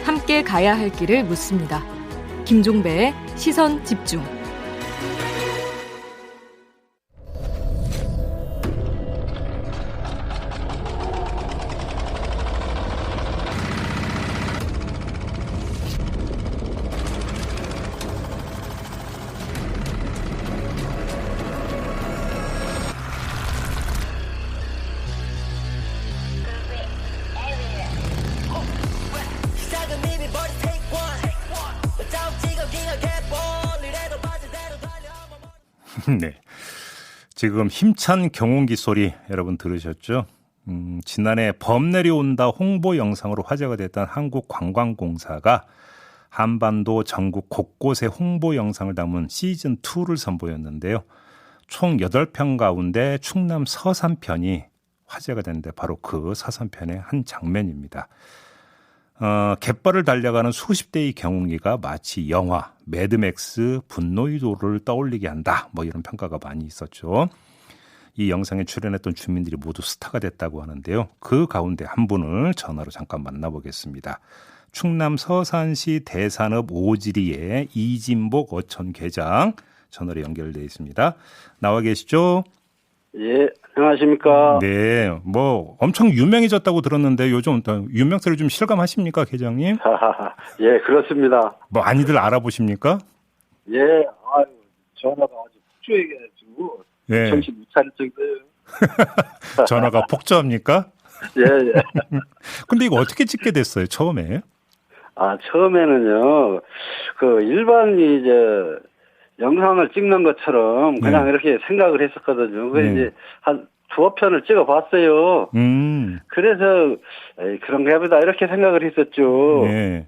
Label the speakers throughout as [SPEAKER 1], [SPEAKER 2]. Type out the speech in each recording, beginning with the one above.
[SPEAKER 1] 함께 가야 할 길을 묻습니다. 김종배의 시선 집중.
[SPEAKER 2] 네, 지금 힘찬 경운기 소리 여러분 들으셨죠? 지난해 범 내려온다 홍보 영상으로 화제가 됐던 한국관광공사가 한반도 전국 곳곳에 홍보 영상을 담은 시즌2를 선보였는데요. 총 8편 가운데 충남 서산편이 화제가 됐는데 바로 그 서산편의 한 장면입니다. 갯벌을 달려가는 수십 대의 경운기가 마치 영화 매드맥스 분노의 도를 떠올리게 한다. 뭐 이런 평가가 많이 있었죠. 이 영상에 출연했던 주민들이 모두 스타가 됐다고 하는데요. 그 가운데 한 분을 전화로 잠깐 만나보겠습니다. 충남 서산시 대산읍 오지리의 이진복 어촌 계장 전화로 연결되어 있습니다. 나와 계시죠?
[SPEAKER 3] 예, 안녕하십니까?
[SPEAKER 2] 네, 뭐 엄청 유명해졌다고 들었는데 요즘 유명세를 좀 실감하십니까, 계장님?
[SPEAKER 3] 예, 그렇습니다.
[SPEAKER 2] 뭐 많이들 알아보십니까?
[SPEAKER 3] 예, 아유, 전화가 아주 폭주해가지고
[SPEAKER 2] 예.
[SPEAKER 3] 정신 못 차릴 정도예요.
[SPEAKER 2] 전화가 폭주합니까?
[SPEAKER 3] 예, 예.
[SPEAKER 2] 근데 이거 어떻게 찍게 됐어요, 처음에?
[SPEAKER 3] 처음에는요, 일반이 영상을 찍는 것처럼 그냥 이렇게 생각을 했었거든요. 그래서 이제 한 두어 편을 찍어봤어요. 그래서 그런가 보다 이렇게 생각을 했었죠.
[SPEAKER 2] 네.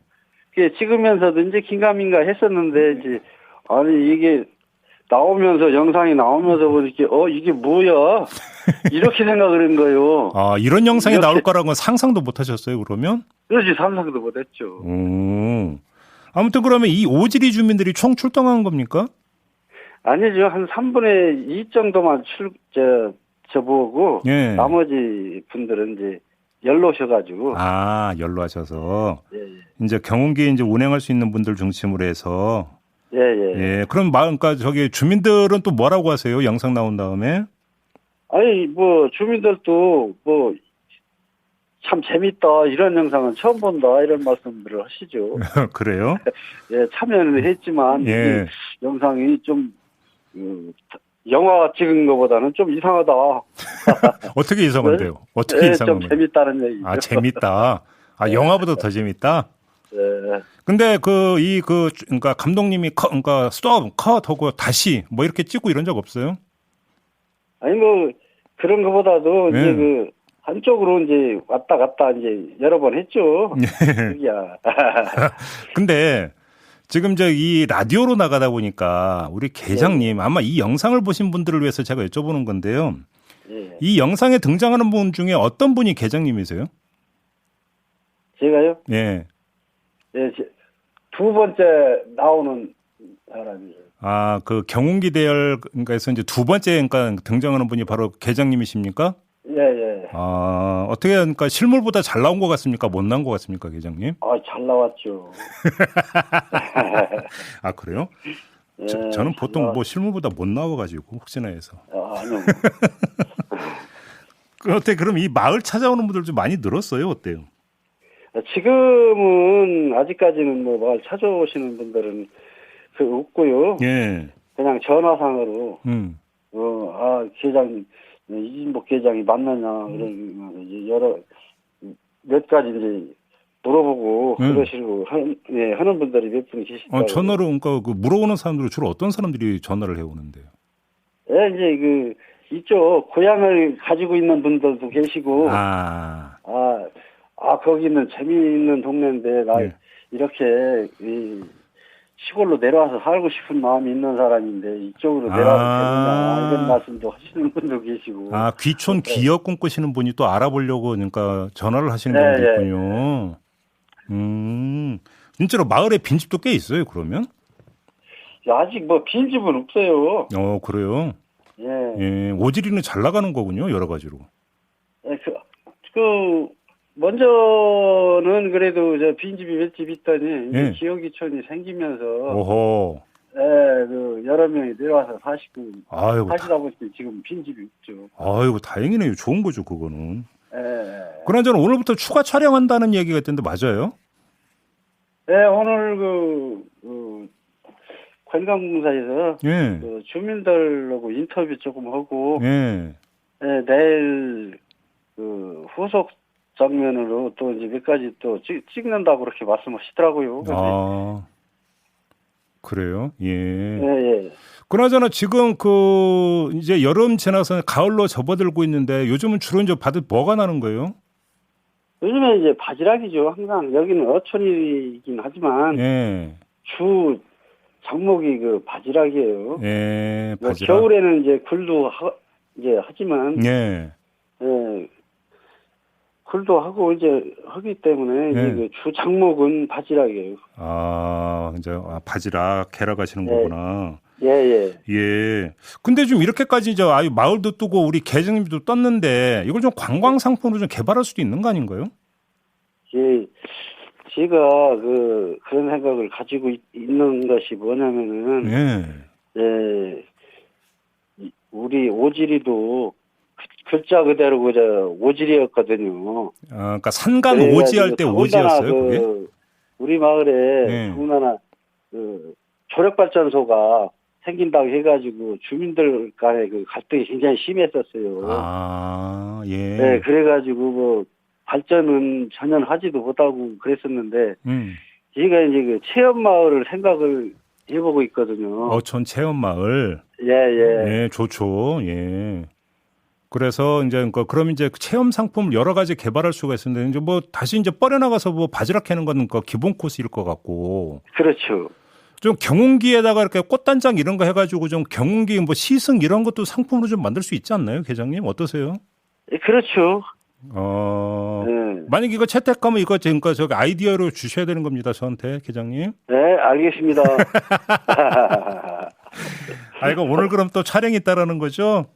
[SPEAKER 3] 찍으면서도 이제 긴가민가 했었는데 이제 아니 이게 나오면서 영상이 나오면서 보니까 이게 뭐야 이렇게 생각을 한 거예요.
[SPEAKER 2] 이런 영상이 이렇게 나올 거라고는 상상도 못 하셨어요, 그러면?
[SPEAKER 3] 그렇지, 상상도 못 했죠.
[SPEAKER 2] 아무튼 그러면 이 오지리 주민들이 총 출동한 겁니까?
[SPEAKER 3] 아니죠. 한 3분의 2 정도만 저보고
[SPEAKER 2] 예.
[SPEAKER 3] 나머지 분들은 이제 연로셔가지고.
[SPEAKER 2] 연로하셔서.
[SPEAKER 3] 예.
[SPEAKER 2] 이제 경운기 이제 운행할 수 있는 분들 중심으로 해서.
[SPEAKER 3] 예.
[SPEAKER 2] 예. 그럼 그러니까 주민들은 또 뭐라고 하세요? 영상 나온 다음에?
[SPEAKER 3] 아니 주민들도 참 재밌다, 이런 영상은 처음 본다, 이런 말씀들을 하시죠.
[SPEAKER 2] 그래요?
[SPEAKER 3] 예, 참여는 했지만 이 영상이 좀 영화 찍은 것보다는 좀 이상하다.
[SPEAKER 2] 어떻게 이상한데요? 어떻게 이상한
[SPEAKER 3] 좀 재밌다는 얘기죠.
[SPEAKER 2] 재밌다. 영화보다 더 재밌다?
[SPEAKER 3] 네.
[SPEAKER 2] 근데 그러니까 감독님이 그러니까 스톱, 컷 하고 다시 뭐 이렇게 찍고 이런 적 없어요?
[SPEAKER 3] 아니 그런 것보다도 이제 한쪽으로 이제 왔다 갔다 이제 여러 번 했죠. 야.
[SPEAKER 2] 근데 지금 이 라디오로 나가다 보니까 우리 계장님 아마 이 영상을 보신 분들을 위해서 제가 여쭤보는 건데요. 이 영상에 등장하는 분 중에 어떤 분이 계장님이세요?
[SPEAKER 3] 제가요?
[SPEAKER 2] 예.
[SPEAKER 3] 예, 두 번째 나오는 사람이에요.
[SPEAKER 2] 그 경운기 대열에서 이제 두 번째 그러니까 등장하는 분이 바로 계장님이십니까?
[SPEAKER 3] 예.
[SPEAKER 2] 어떻게 그러니까 실물보다 잘 나온 것 같습니까? 못 나온 것 같습니까, 계장님?
[SPEAKER 3] 잘 나왔죠.
[SPEAKER 2] 그래요?
[SPEAKER 3] 예,
[SPEAKER 2] 저는 보통 실물보다 못 나와가지고 혹시나 해서.
[SPEAKER 3] 아니요.
[SPEAKER 2] 어때? 그럼 이 마을 찾아오는 분들 좀 많이 늘었어요? 어때요?
[SPEAKER 3] 지금은 아직까지는 마을 찾아오시는 분들은 없고요.
[SPEAKER 2] 예.
[SPEAKER 3] 그냥 전화상으로 계장님, 이진복 계장이 맞느냐 그런 이제 여러 몇 가지 이제 물어보고 그러시고 하는 분들이 몇 분 계시더라고요.
[SPEAKER 2] 전화로 그러니까 물어오는 사람들은 주로 어떤 사람들이 전화를 해오는데요?
[SPEAKER 3] 예, 이제 이쪽 고향을 가지고 있는 분들도 계시고 거기는 재미있는 동네인데 나 이렇게 시골로 내려와서 살고 싶은 마음이 있는 사람인데 이쪽으로 내려와도 되느냐 이런 말씀도 하시는 분도 계시고.
[SPEAKER 2] 귀촌 기업 꿈꾸시는 분이 또 알아보려고 그러니까 전화를 하시는 분도 있군요. 진짜로 마을에 빈집도 꽤 있어요, 그러면?
[SPEAKER 3] 아직 빈집은 없어요.
[SPEAKER 2] 그래요?
[SPEAKER 3] 예.
[SPEAKER 2] 오지리는 잘 나가는 거군요, 여러 가지로.
[SPEAKER 3] 예, 먼저는 그래도 빈집이 몇 집 있더니
[SPEAKER 2] 예.
[SPEAKER 3] 기업이촌이 생기면서
[SPEAKER 2] 오호.
[SPEAKER 3] 여러 명이 내려와서
[SPEAKER 2] 아이고,
[SPEAKER 3] 사시다 보니까 지금 빈집이 있죠.
[SPEAKER 2] 아이고, 다행이네요. 좋은 거죠, 그거는.
[SPEAKER 3] 예.
[SPEAKER 2] 그나저나 오늘부터 추가 촬영한다는 얘기가 있던데 맞아요?
[SPEAKER 3] 네, 오늘 관광공사에서
[SPEAKER 2] 예.
[SPEAKER 3] 주민들하고 인터뷰 조금 하고
[SPEAKER 2] 예.
[SPEAKER 3] 내일 후속 장면으로 또 이제 몇 가지 또 찍는다고 그렇게 말씀하시더라고요.
[SPEAKER 2] 아, 그래요? 예.
[SPEAKER 3] 예.
[SPEAKER 2] 그나저나 지금 이제 여름 지나서 가을로 접어들고 있는데 요즘은 주로 이제 뭐가 나는 거예요?
[SPEAKER 3] 요즘에 이제 바지락이죠. 항상 여기는 어촌이긴 하지만
[SPEAKER 2] 예.
[SPEAKER 3] 주 작목이 바지락이에요.
[SPEAKER 2] 예, 바지락.
[SPEAKER 3] 겨울에는 이제 굴도 하지만
[SPEAKER 2] 예.
[SPEAKER 3] 굴도 하고 이제 하기 때문에
[SPEAKER 2] 예.
[SPEAKER 3] 주 작목은 바지락이에요.
[SPEAKER 2] 이제 바지락 캐러 가시는 거구나.
[SPEAKER 3] 예.
[SPEAKER 2] 예. 근데 좀 이렇게까지 이제 아유 마을도 뜨고 우리 계정님도 떴는데 이걸 좀 관광 상품으로 좀 개발할 수도 있는 거 아닌가요?
[SPEAKER 3] 예. 제가 그런 생각을 가지고 있는 것이 뭐냐면은 우리 오지리도 글자 그대로 오지리였거든요.
[SPEAKER 2] 그러니까 산간 오지할 때 오지였어요, 그게?
[SPEAKER 3] 우리 마을에 더군다나 조력발전소가 생긴다고 해가지고 주민들 간의 갈등이 굉장히 심했었어요.
[SPEAKER 2] 아, 예.
[SPEAKER 3] 네, 그래가지고 발전은 전혀 하지도 못하고 그랬었는데 제가 이제 체험 마을을 생각을 해보고 있거든요.
[SPEAKER 2] 어촌 체험 마을.
[SPEAKER 3] 예.
[SPEAKER 2] 예, 좋죠. 예. 그래서 이제 그럼 이제 체험 상품 여러 가지 개발할 수가 있었는데 이제 다시 이제 뻗어나가서 바지락 캐는 건 기본 코스일 것 같고.
[SPEAKER 3] 그렇죠.
[SPEAKER 2] 좀 경운기에다가 이렇게 꽃단장 이런 거 해가지고 좀 경운기 시승 이런 것도 상품으로 좀 만들 수 있지 않나요, 계장님? 어떠세요?
[SPEAKER 3] 예, 그렇죠.
[SPEAKER 2] 만약 이거 채택하면 이거 지금까 저기 아이디어로 주셔야 되는 겁니다, 저한테, 계장님.
[SPEAKER 3] 네, 알겠습니다.
[SPEAKER 2] 이거 오늘 그럼 또 촬영이 있다라는 거죠?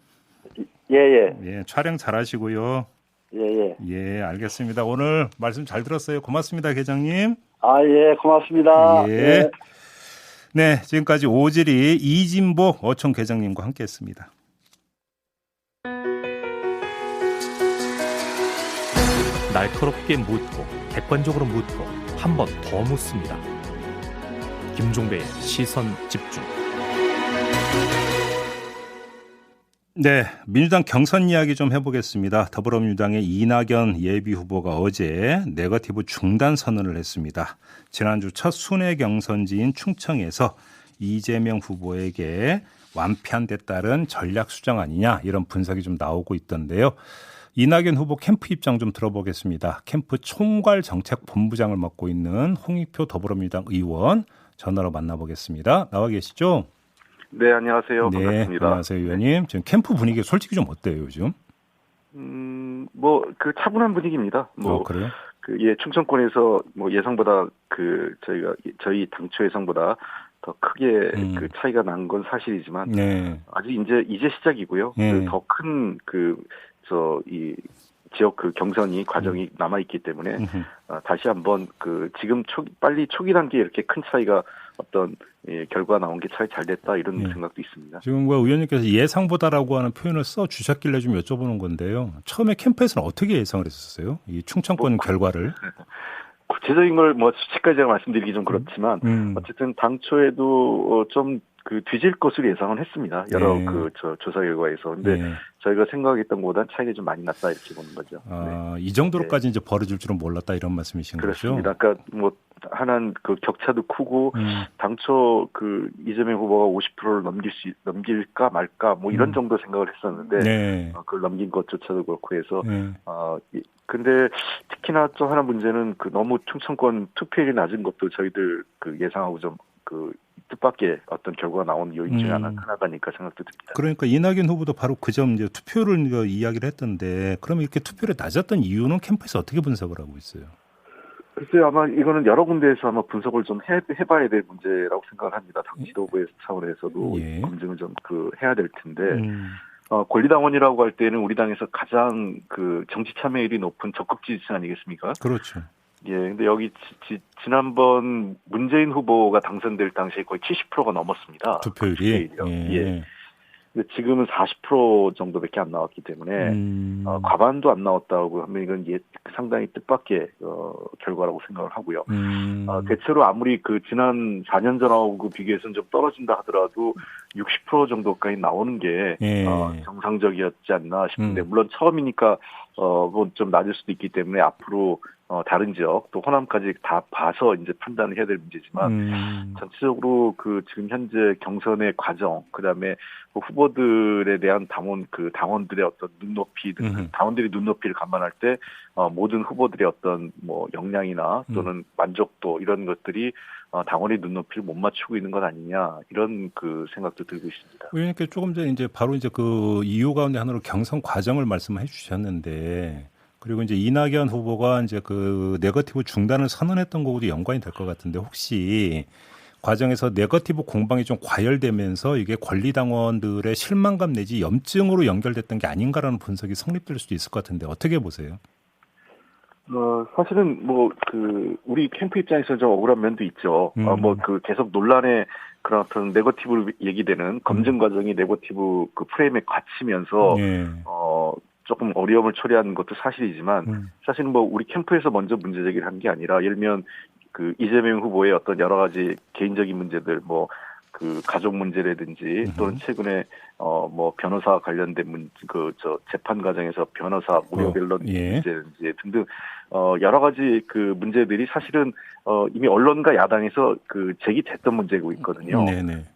[SPEAKER 3] 예.
[SPEAKER 2] 예, 촬영 잘하시고요. 예, 알겠습니다. 오늘 말씀 잘 들었어요. 고맙습니다, 계장님.
[SPEAKER 3] 예, 고맙습니다.
[SPEAKER 2] 예. 네, 지금까지 오지리 이진복 어촌 계장님과 함께했습니다.
[SPEAKER 4] 날카롭게 묻고 객관적으로 묻고 한 번 더 묻습니다. 김종배의 시선 집중.
[SPEAKER 2] 네, 민주당 경선 이야기 좀 해보겠습니다. 더불어민주당의 이낙연 예비후보가 어제 네거티브 중단 선언을 했습니다. 지난주 첫 순회 경선지인 충청에서 이재명 후보에게 완패한 데 따른 전략 수정 아니냐 이런 분석이 좀 나오고 있던데요. 이낙연 후보 캠프 입장 좀 들어보겠습니다. 캠프 총괄 정책본부장을 맡고 있는 홍익표 더불어민주당 의원 전화로 만나보겠습니다. 나와 계시죠?
[SPEAKER 5] 네, 안녕하세요.
[SPEAKER 2] 네,
[SPEAKER 5] 반갑습니다.
[SPEAKER 2] 안녕하세요, 의원님. 지금 캠프 분위기 솔직히 좀 어때요, 요즘?
[SPEAKER 5] 차분한 분위기입니다.
[SPEAKER 2] 그래요?
[SPEAKER 5] 충청권에서 예상보다 저희 당초 예상보다 더 크게 차이가 난 건 사실이지만 아직 이제 시작이고요. 더 큰 이 지역 경선이 과정이 남아 있기 때문에 다시 한번 지금 빨리 초기 단계에 이렇게 큰 차이가 어떤 결과 나온 게 참 잘 됐다 이런 생각도 있습니다.
[SPEAKER 2] 지금 의원님께서 예상보다라고 하는 표현을 써 주셨길래 좀 여쭤보는 건데요. 처음에 캠프에서는 어떻게 예상을 했었어요? 이 충청권 결과를?
[SPEAKER 5] 구체적인 걸 수치까지 제가 말씀드리기 좀 그렇지만 어쨌든 당초에도 좀 뒤질 것으로 예상은 했습니다. 여러 조사 결과에서. 근데 저희가 생각했던 것보다는 차이가 좀 많이 났다 이렇게 보는 거죠.
[SPEAKER 2] 이 정도로까지 이제 벌어질 줄은 몰랐다 이런 말씀이신
[SPEAKER 5] 그렇습니다.
[SPEAKER 2] 거죠?
[SPEAKER 5] 그러니까 하나는 격차도 크고 당초 이재명 후보가 50%를 넘길까 말까 이런 정도 생각을 했었는데 그걸 넘긴 것조차도 그렇고 해서 근데 특히나 또 하나 문제는 너무 충청권 투표율이 낮은 것도 저희들 예상하고 좀 뜻밖의 어떤 결과가 나온 요인 중에 하나가니까 생각도 듭니다.
[SPEAKER 2] 그러니까 이낙연 후보도 바로 그 점 이제 투표를 이야기를 했던데 그러면 이렇게 투표율이 낮았던 이유는 캠프에서 어떻게 분석을 하고 있어요?
[SPEAKER 5] 글쎄요, 아마 이거는 여러 군데에서 아마 분석을 좀 해봐야 될 문제라고 생각을 합니다. 당 지도부의 차원에서도 검증을 좀 해야 될 텐데 권리당원이라고 할 때는 우리 당에서 가장 그 정치 참여율이 높은 적극 지지층 아니겠습니까?
[SPEAKER 2] 그렇죠.
[SPEAKER 5] 예, 근데 여기 지난번 문재인 후보가 당선될 당시에 거의 70%가 넘었습니다.
[SPEAKER 2] 투표율이.
[SPEAKER 5] 예. 근데 지금은 40% 정도밖에 안 나왔기 때문에 과반도 안 나왔다고 하면 이건 상당히 뜻밖의 결과라고 생각을 하고요. 대체로 아무리 그 지난 4년 전하고 비교해서는 좀 떨어진다 하더라도 60% 정도까지 나오는 게 정상적이었지 않나 싶은데 물론 처음이니까 뭐 좀 낮을 수도 있기 때문에 앞으로 다른 지역 또 호남까지 다 봐서 이제 판단을 해야 될 문제지만 전체적으로 그 지금 현재 경선의 과정 그다음에 그 후보들에 대한 당원들의 어떤 눈높이 당원들이 눈높이를 감안할 때 모든 후보들의 어떤 뭐 역량이나 또는 만족도 이런 것들이 당원의 눈높이를 못 맞추고 있는 것 아니냐 이런 그 생각도 들고 있습니다.
[SPEAKER 2] 의원님께 조금 전에 이제 바로 이제 그 이유 가운데 하나로 경선 과정을 말씀해 주셨는데 그리고 이제 이낙연 후보가 이제 그 네거티브 중단을 선언했던 거하고도 연관이 될 것 같은데 혹시 과정에서 네거티브 공방이 좀 과열되면서 이게 권리당원들의 실망감 내지 염증으로 연결됐던 게 아닌가라는 분석이 성립될 수도 있을 것 같은데 어떻게 보세요?
[SPEAKER 5] 사실은 우리 캠프 입장에서 좀 억울한 면도 있죠. 계속 논란의 그런 어떤 네거티브로 얘기되는 검증 과정이 네거티브 그 프레임에 갇히면서 조금 어려움을 초래하는 것도 사실이지만 사실은 우리 캠프에서 먼저 문제 제기를 한 게 아니라 예를 들면 그 이재명 후보의 어떤 여러 가지 개인적인 문제들 그 가족 문제라든지 또는 최근에 변호사 관련된 재판 과정에서 변호사 무료 변론 문제라든지 등등 여러 가지 그 문제들이 사실은 이미 언론과 야당에서 그 제기됐던 문제고 있거든요.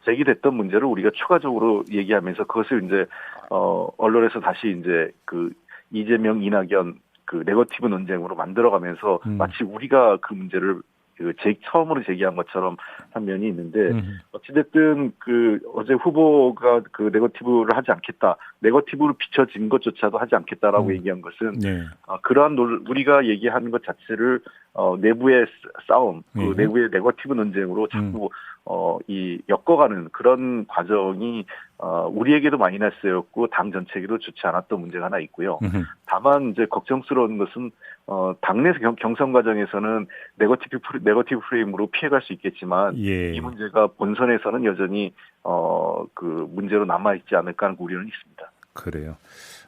[SPEAKER 5] 제기됐던 문제를 우리가 추가적으로 얘기하면서 그것을 이제 언론에서 다시 이제 그 이재명 이낙연 그 네거티브 논쟁으로 만들어가면서 마치 우리가 그 문제를 처음으로 제기한 것처럼 한 면이 있는데 어찌됐든 어제 후보가 그 네거티브를 하지 않겠다, 네거티브로 비춰진 것조차도 하지 않겠다라고 얘기한 것은 그러한 우리가 얘기하는 것 자체를 내부의 싸움, 그 내부의 네거티브 논쟁으로 자꾸 엮어가는 그런 과정이 우리에게도 마이너스였고 당 전체에게도 좋지 않았던 문제가 하나 있고요. 다만 이제 걱정스러운 것은 당내에서 경선 과정에서는 네거티브 프레임으로 피해갈 수 있겠지만 이 문제가 본선에서는 여전히 그 문제로 남아있지 않을까 하는 우려는 있습니다.
[SPEAKER 2] 그래요.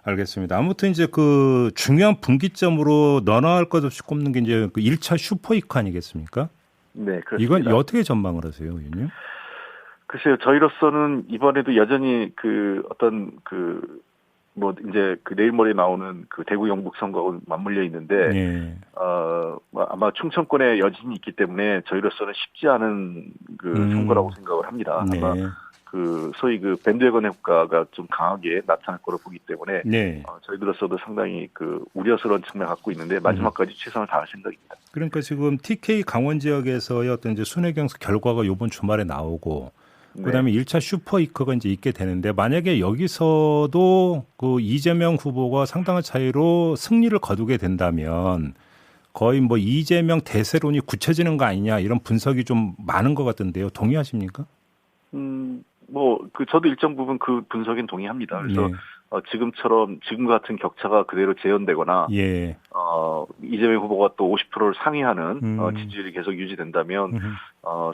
[SPEAKER 2] 알겠습니다. 아무튼 이제 그 중요한 분기점으로 너나 할 것 없이 꼽는 게 이제 그 1차 슈퍼이크 아니겠습니까?
[SPEAKER 5] 네, 그렇습니다.
[SPEAKER 2] 이건 어떻게 전망을 하세요, 의원님?
[SPEAKER 5] 글쎄요, 저희로서는 이번에도 여전히 이제 내일 모레 나오는 그 대구 영북 선거하고 맞물려 있는데, 아마 충청권에 여진이 있기 때문에 저희로서는 쉽지 않은 그 선거라고 생각을 합니다. 아마 소위 밴드웨건 효과가 좀 강하게 나타날 거로 보기 때문에, 저희들로서도 상당히 우려스러운 측면을 갖고 있는데, 마지막까지 최선을 다할 생각입니다.
[SPEAKER 2] 그러니까 지금 TK 강원 지역에서의 어떤 이제 순회경선 결과가 이번 주말에 나오고, 그다음에 1차 슈퍼이크가 이제 있게 되는데 만약에 여기서도 그 이재명 후보가 상당한 차이로 승리를 거두게 된다면 거의 이재명 대세론이 굳혀지는 거 아니냐 이런 분석이 좀 많은 것 같던데요. 동의하십니까?
[SPEAKER 5] 저도 일정 부분 그 분석엔 동의합니다. 그래서 지금 같은 격차가 그대로 재현되거나 이재명 후보가 또 50%를 상회하는 지지율이 계속 유지된다면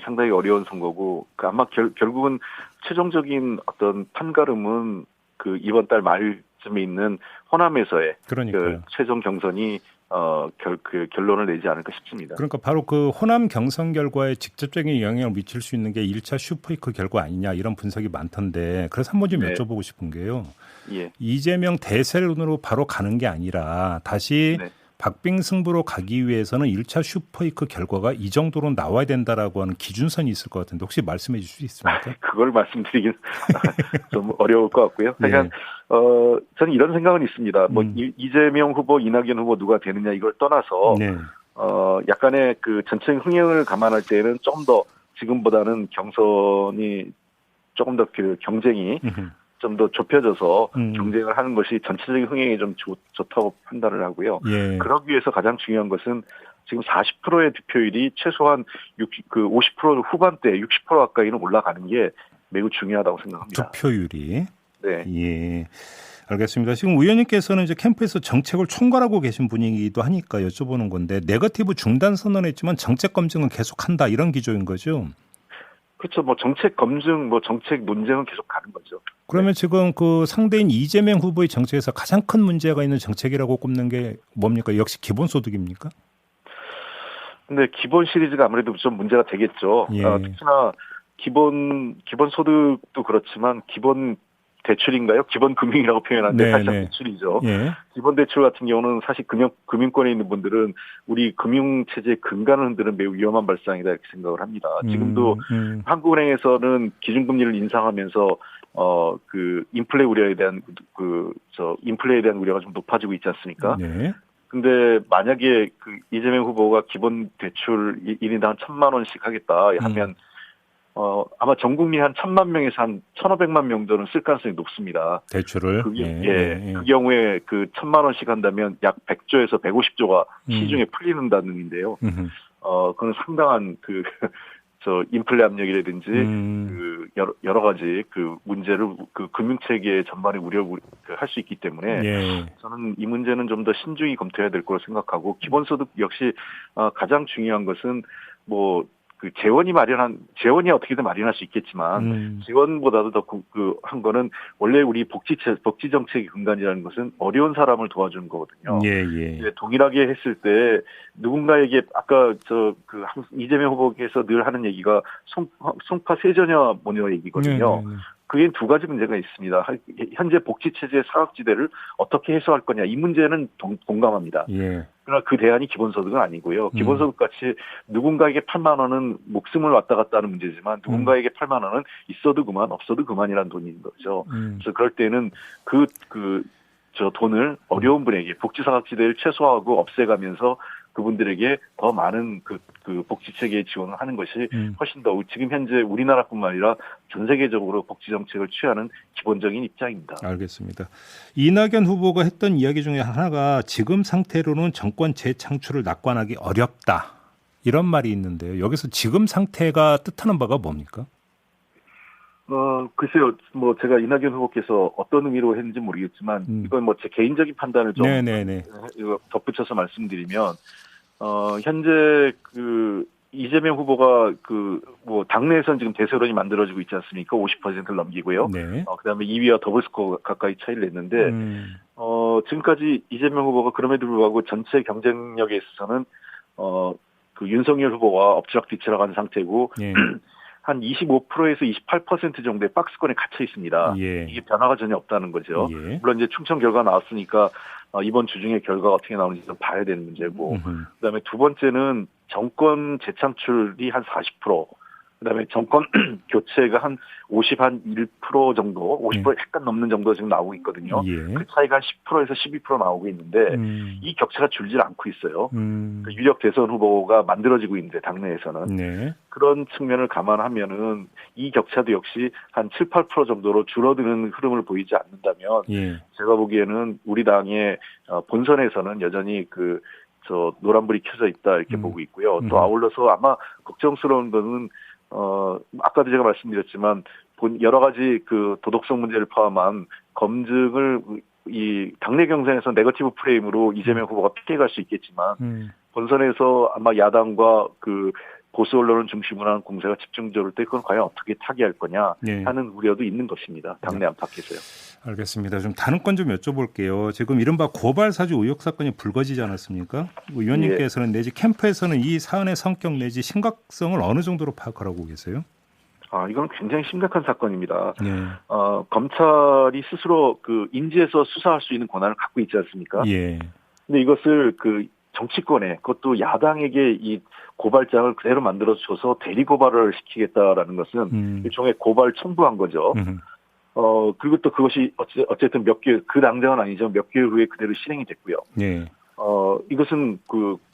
[SPEAKER 5] 상당히 어려운 선거고 아마 결국은 최종적인 어떤 판가름은 이번 달 말쯤에 있는 호남에서의 최종 경선이 결론을 내지 않을까 싶습니다.
[SPEAKER 2] 그러니까 바로 그 호남 경선 결과에 직접적인 영향을 미칠 수 있는 게 1차 슈퍼이크 결과 아니냐 이런 분석이 많던데 그래서 한번 좀 여쭤보고 싶은 게요. 이재명 대세론으로 바로 가는 게 아니라 다시 박빙 승부로 가기 위해서는 1차 슈퍼이크 결과가 이 정도로 나와야 된다라고 하는 기준선이 있을 것 같은데 혹시 말씀해 주실 수 있습니까?
[SPEAKER 5] 그걸 말씀드리긴 좀 어려울 것 같고요. 그러니까 저는 이런 생각은 있습니다. 이재명 후보, 이낙연 후보 누가 되느냐 이걸 떠나서 약간의 전체적인 흥행을 감안할 때에는 좀 더 지금보다는 경선이 조금 더 경쟁이 좀 더 좁혀져서 경쟁을 하는 것이 전체적인 흥행에 좀 좋다고 판단을 하고요. 그러기 위해서 가장 중요한 것은 지금 40%의 득표율이 최소한 50% 후반대 60% 가까이는 올라가는 게 매우 중요하다고 생각합니다.
[SPEAKER 2] 득표율이?
[SPEAKER 5] 네.
[SPEAKER 2] 예. 알겠습니다. 지금 의원님께서는 이제 캠프에서 정책을 총괄하고 계신 분이기도 하니까 여쭤보는 건데 네거티브 중단 선언했지만 정책 검증은 계속한다 이런 기조인 거죠?
[SPEAKER 5] 그렇죠. 뭐 정책 검증, 뭐 정책 논쟁은 계속 가는 거죠.
[SPEAKER 2] 그러면 지금 그 상대인 이재명 후보의 정책에서 가장 큰 문제가 있는 정책이라고 꼽는 게 뭡니까? 역시 기본소득입니까?
[SPEAKER 5] 근데 기본 시리즈가 아무래도 좀 문제가 되겠죠.
[SPEAKER 2] 예.
[SPEAKER 5] 특히나 기본소득도 그렇지만 기본 대출인가요? 기본금융이라고 표현하는데 사실 대출이죠.
[SPEAKER 2] 예.
[SPEAKER 5] 기본대출 같은 경우는 사실 금융권에 있는 분들은 우리 금융체제의 근간을 흔드는 매우 위험한 발상이다 이렇게 생각을 합니다. 지금도 한국은행에서는 기준금리를 인상하면서 그 인플레 우려에 대한 인플레에 대한 우려가 좀 높아지고 있지 않습니까?
[SPEAKER 2] 네.
[SPEAKER 5] 근데 만약에 그 이재명 후보가 기본 대출 1인당 1,000만 원씩 하겠다 하면 아마 전 국민 한 1,000만 명에서 한 1,500만 명 정도는 쓸 가능성이 높습니다.
[SPEAKER 2] 대출을?
[SPEAKER 5] 그 경우에 그 1,000만 원씩 한다면 약 100조에서 150조가 시중에 풀리는다는 의미인데요. 그건 상당한 인플레 압력이라든지 그 여러 가지 그 문제를 그 금융체계 전반에 할 수 있기 때문에 저는 이 문제는 좀 더 신중히 검토해야 될 거로 생각하고 기본소득 역시 가장 중요한 것은 뭐 그 재원이 어떻게든 마련할 수 있겠지만 재원보다도 더 한 거는 원래 우리 복지 정책의 근간이라는 것은 어려운 사람을 도와주는 거거든요. 동일하게 했을 때 누군가에게 아까 이재명 후보께서 늘 하는 얘기가 송파 세전야 모녀 얘기거든요. 그게 두 가지 문제가 있습니다. 현재 복지체제의 사각지대를 어떻게 해소할 거냐 이 문제는 동감합니다. 그러나 그 대안이 기본소득은 아니고요. 기본소득 같이 누군가에게 8만 원은 목숨을 왔다 갔다 하는 문제지만 누군가에게 8만 원은 있어도 그만 없어도 그만이라는 돈인 거죠. 그래서 그럴 때는 저 돈을 어려운 분에게 복지사각지대를 최소화하고 없애가면서 그분들에게 더 많은 그 복지체계에 지원을 하는 것이 훨씬 더 지금 현재 우리나라뿐만 아니라 전 세계적으로 복지정책을 취하는 기본적인 입장입니다.
[SPEAKER 2] 알겠습니다. 이낙연 후보가 했던 이야기 중에 하나가 지금 상태로는 정권 재창출을 낙관하기 어렵다. 이런 말이 있는데요. 여기서 지금 상태가 뜻하는 바가 뭡니까?
[SPEAKER 5] 글쎄요, 뭐 제가 이낙연 후보께서 어떤 의미로 했는지 모르겠지만 이건 뭐 제 개인적인 판단을 좀 덧붙여서 말씀드리면 현재 이재명 후보가 뭐 당내에서는 지금 대세론이 만들어지고 있지 않습니까? 50%를 넘기고요. 그다음에 2위와 더블스코어 가까이 차이를 냈는데 지금까지 이재명 후보가 그럼에도 불구하고 전체 경쟁력에 있어서는 윤석열 후보와 엎치락뒤치락 한 상태고 한 25%에서 28% 정도의 박스권에 갇혀 있습니다. 이게 변화가 전혀 없다는 거죠. 물론 이제 충청 결과 나왔으니까 이번 주중에 결과가 어떻게 나오는지 좀 봐야 되는 문제고, 그다음에 두 번째는 정권 재창출이 한 40%, 그다음에 정권 교체가 한 1% 정도, 50% 약간 넘는 정도 지금 나오고 있거든요. 그 차이가 한 10%에서 12% 나오고 있는데 이 격차가 줄질 않고 있어요. 유력 대선 후보가 만들어지고 있는데 당내에서는 그런 측면을 감안하면은 이 격차도 역시 한 7, 8% 정도로 줄어드는 흐름을 보이지 않는다면 제가 보기에는 우리 당의 본선에서는 여전히 노란불이 켜져 있다 이렇게 보고 있고요. 또 아울러서 아마 걱정스러운 거는 아까도 제가 말씀드렸지만 여러 가지 도덕성 문제를 포함한 검증을 이 당내 경선에서 네거티브 프레임으로 이재명 후보가 피해갈 수 있겠지만 본선에서 아마 야당과 보수 언론을 중심으로 하는 공세가 집중적으로 때 그건 과연 어떻게 타개할 거냐 하는 우려도 있는 것입니다. 당내 안팎에서요.
[SPEAKER 2] 알겠습니다. 좀 다른 건 좀 여쭤볼게요. 지금 이른바 고발 사주 의혹 사건이 불거지지 않았습니까? 의원님께서는 내지 캠프에서는 이 사안의 성격 내지 심각성을 어느 정도로 파악하고 계세요?
[SPEAKER 5] 이건 굉장히 심각한 사건입니다. 검찰이 스스로 인지해서 수사할 수 있는 권한을 갖고 있지 않습니까? 근데 이것을 정치권에 그것도 야당에게 이 고발장을 그대로 만들어줘서 대리 고발을 시키겠다라는 것은 일종의 고발 청부한 거죠. 그리고 또 그것이 어쨌든 그 당장은 아니죠. 몇 개월 후에 그대로 실행이 됐고요. 이것은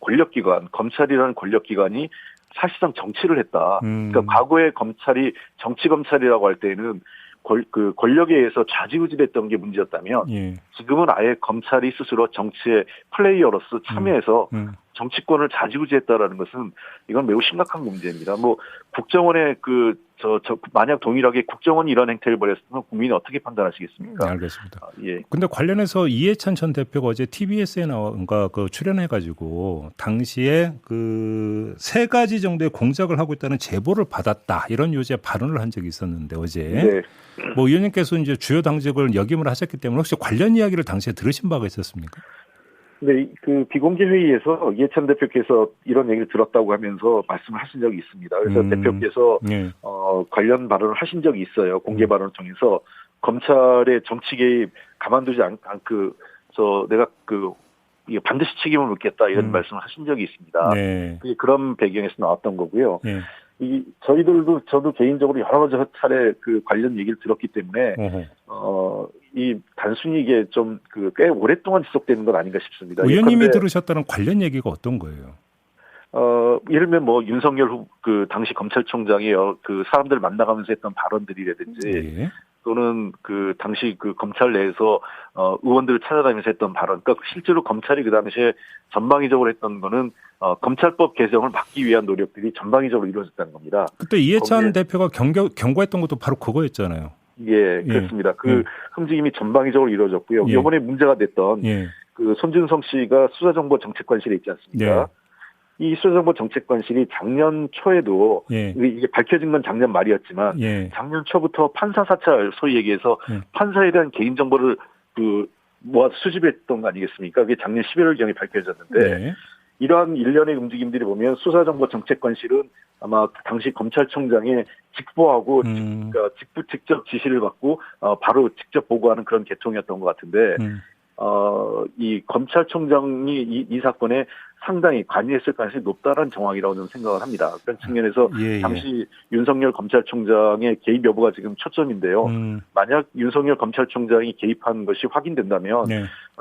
[SPEAKER 5] 권력기관, 검찰이라는 권력기관이 사실상 정치를 했다. 그러니까 과거의 검찰이 정치검찰이라고 할 때는 권력에 의해서 좌지우지됐던 게 문제였다면 지금은 아예 검찰이 스스로 정치의 플레이어로서 참여해서 정치권을 좌지우지했다라는 것은 이건 매우 심각한 문제입니다. 뭐 국정원의 만약 동일하게 국정원이 이런 행태를 벌였으면 국민이 어떻게 판단하시겠습니까?
[SPEAKER 2] 네, 알겠습니다.
[SPEAKER 5] 예.
[SPEAKER 2] 근데 관련해서 이해찬 전 대표가 어제 TBS에 출연해가지고 당시에 그 3가지 정도의 공작을 하고 있다는 제보를 받았다 이런 요지의 발언을 한 적이 있었는데 어제
[SPEAKER 5] 네.
[SPEAKER 2] 뭐 의원님께서 이제 주요 당직을 역임을 하셨기 때문에 혹시 관련 이야기를 당시에 들으신 바가 있었습니까?
[SPEAKER 5] 네, 그 비공개 회의에서 이해찬 대표께서 이런 얘기를 들었다고 하면서 말씀을 하신 적이 있습니다. 그래서 대표께서
[SPEAKER 2] 네.
[SPEAKER 5] 관련 발언을 하신 적이 있어요. 공개 발언을 통해서 검찰의 정치 개입 가만두지 내가 이게 반드시 책임을 묻겠다 이런 말씀을 하신 적이 있습니다.
[SPEAKER 2] 네.
[SPEAKER 5] 그런 배경에서 나왔던 거고요.
[SPEAKER 2] 네.
[SPEAKER 5] 저도 개인적으로 여러 차례 그 관련 얘기를 들었기 때문에 단순히 이게 좀 꽤 오랫동안 지속되는 건 아닌가 싶습니다.
[SPEAKER 2] 의원님이 들으셨다는 관련 얘기가 어떤 거예요?
[SPEAKER 5] 예를 들면 뭐 윤석열 그 당시 검찰총장이 그 사람들 만나가면서 했던 발언들이라든지
[SPEAKER 2] 네.
[SPEAKER 5] 또는 그 당시 그 검찰 내에서 의원들을 찾아다니면서 했던 발언. 그러니까 실제로 검찰이 그 당시에 전방위적으로 했던 거는 검찰법 개정을 막기 위한 노력들이 전방위적으로 이루어졌다는 겁니다.
[SPEAKER 2] 그때 이해찬 대표가 경고했던 것도 바로 그거였잖아요.
[SPEAKER 5] 예, 그렇습니다. 그 움직임이 전방위적으로 이루어졌고요. 이번에 문제가 됐던 그 손준성 씨가 수사정보정책관실에 있지 않습니까? 이 수사정보정책관실이 작년 초에도 이게 밝혀진 건 작년 말이었지만 작년 초부터 판사 사찰 소위 얘기해서 판사에 대한 개인정보를 모아서 수집했던 거 아니겠습니까? 그게 작년 11월경에 밝혀졌는데 이러한 일련의 움직임들이 보면 수사정보정책관실은 아마 당시 검찰총장의 직보하고 직부 직접 지시를 받고 바로 직접 보고하는 그런 계통이었던 것 같은데 이 검찰총장이 이 사건에 상당히 관여했을 가능성이 높다는 정황이라고 저는 생각을 합니다. 그런 측면에서 당시 윤석열 검찰총장의 개입 여부가 지금 초점인데요. 만약 윤석열 검찰총장이 개입한 것이 확인된다면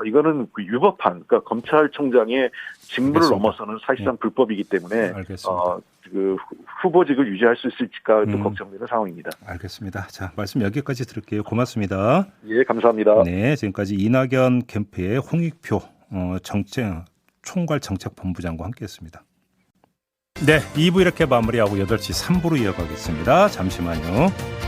[SPEAKER 5] 이거는 그 유법한, 그러니까 검찰총장의 직무를 넘어서는 사실상 불법이기 때문에 그 후보직을 유지할 수 있을지가 또 걱정되는 상황입니다.
[SPEAKER 2] 알겠습니다. 자, 말씀 여기까지 들을게요. 고맙습니다.
[SPEAKER 5] 예, 감사합니다.
[SPEAKER 2] 네, 지금까지 이낙연 캠프의 홍익표 총괄 정책본부장과 함께했습니다. 네, 2부 이렇게 마무리하고 8시 3부로 이어가겠습니다. 잠시만요.